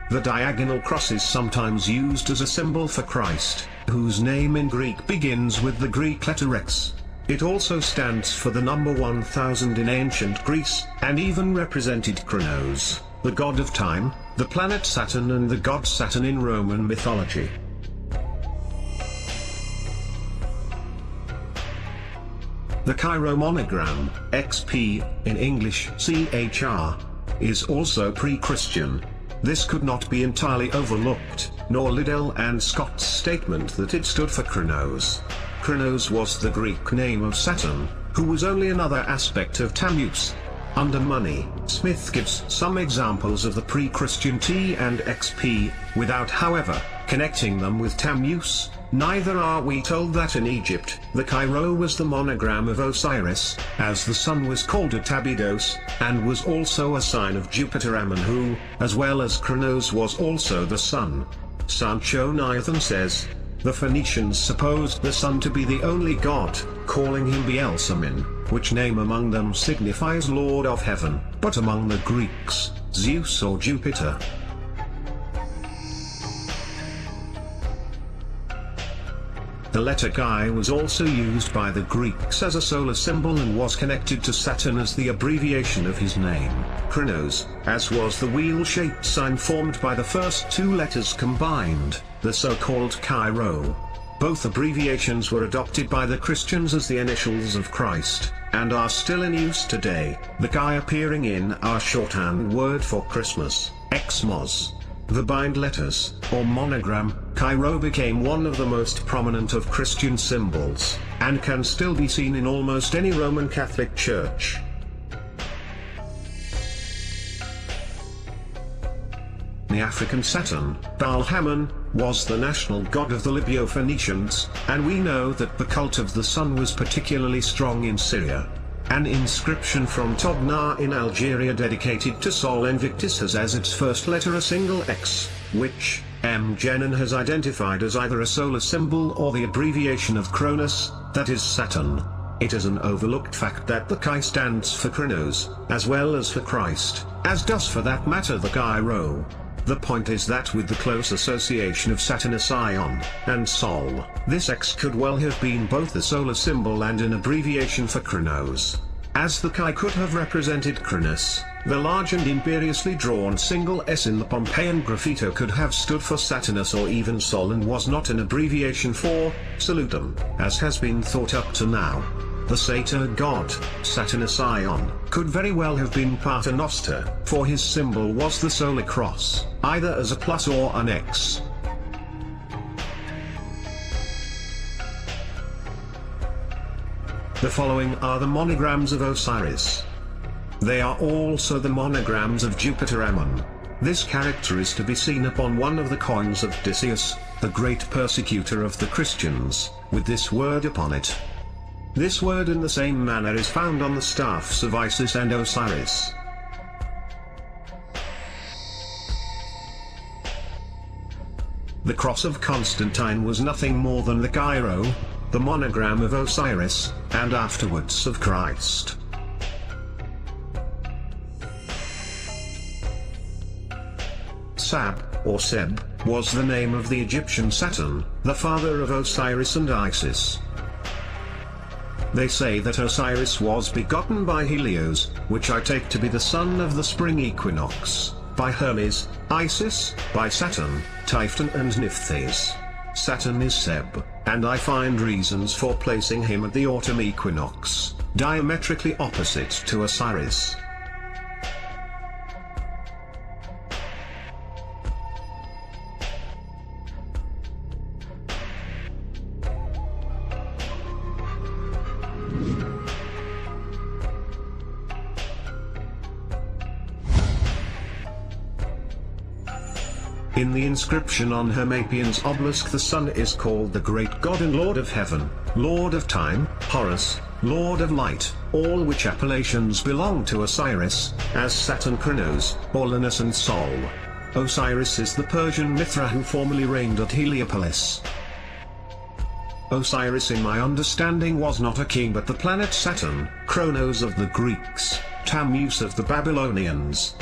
The diagonal cross is sometimes used as a symbol for Christ, whose name in Greek begins with the Greek letter X. It also stands for the number 1000 in ancient Greece, and even represented Chronos, the god of time, the planet Saturn, and the god Saturn in Roman mythology. The Chi-Rho monogram, XP, in English CHR, is also pre-Christian. This could not be entirely overlooked, nor Liddell and Scott's statement that it stood for Chronos. Chronos was the Greek name of Saturn, who was only another aspect of Tammuz. Under Money, Smith gives some examples of the pre-Christian T and XP, without however, connecting them with Tammuz. Neither are we told that in Egypt, the Chi-Rho was the monogram of Osiris, as the sun was called Abydos, and was also a sign of Jupiter Ammon, who, as well as Chronos, was also the sun. Sancho Nathan says, the Phoenicians supposed the sun to be the only god, calling him Beelzebub, which name among them signifies Lord of Heaven, but among the Greeks, Zeus or Jupiter. The letter Chi was also used by the Greeks as a solar symbol and was connected to Saturn as the abbreviation of his name, Chronos, as was the wheel-shaped sign formed by the first two letters combined, the so-called Chi-Rho. Both abbreviations were adopted by the Christians as the initials of Christ, and are still in use today, the Chi appearing in our shorthand word for Christmas, Xmas. The bind letters, or monogram, Chi-Rho became one of the most prominent of Christian symbols, and can still be seen in almost any Roman Catholic church. The African Saturn, Baal-Hamon, was the national god of the Libyo-Phoenicians, and we know that the cult of the sun was particularly strong in Syria. An inscription from Tobna in Algeria dedicated to Sol Invictus has as its first letter a single X, which M. Jenin has identified as either a solar symbol or the abbreviation of Cronus, that is Saturn. It is an overlooked fact that the Chi stands for Chronos, as well as for Christ, as does for that matter the Chi-Rho. The point is that with the close association of Saturnus Ion and Sol, this X could well have been both a solar symbol and an abbreviation for Chronos. As the Chi could have represented Chronos, the large and imperiously drawn single S in the Pompeian graffito could have stood for Saturnus or even Sol and was not an abbreviation for Salutum, as has been thought up to now. The satyr god, Saturnus Ion, could very well have been Paternoster, for his symbol was the solar cross, either as a plus or an X. The following are the monograms of Osiris. They are also the monograms of Jupiter Ammon. This character is to be seen upon one of the coins of Decius, the great persecutor of the Christians, with this word upon it. This word in the same manner is found on the staffs of Isis and Osiris. The cross of Constantine was nothing more than the Chi-Rho, the monogram of Osiris, and afterwards of Christ. Sab, or Seb, was the name of the Egyptian Saturn, the father of Osiris and Isis. They say that Osiris was begotten by Helios, which I take to be the son of the spring equinox, by Hermes, Isis, by Saturn, Typhon and Nephthys. Saturn is Seb, and I find reasons for placing him at the autumn equinox, diametrically opposite to Osiris. In the inscription on Hermapion's obelisk, the sun is called the great god and lord of heaven, lord of time, Horus, lord of light, all which appellations belong to Osiris, as Saturn, Chronos, Uranus and Sol. Osiris is the Persian Mithra who formerly reigned at Heliopolis. Osiris in my understanding was not a king but the planet Saturn, Chronos of the Greeks, Tammuz of the Babylonians.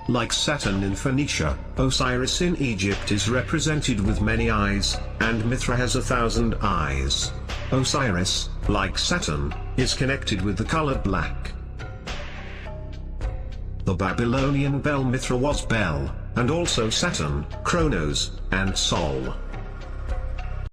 like Saturn in Phoenicia, Osiris in Egypt is represented with many eyes, and Mithra has 1,000 eyes. Osiris, like Saturn, is connected with the color black. The Babylonian Bel Mithra was Bel, and also Saturn, Kronos, and Sol.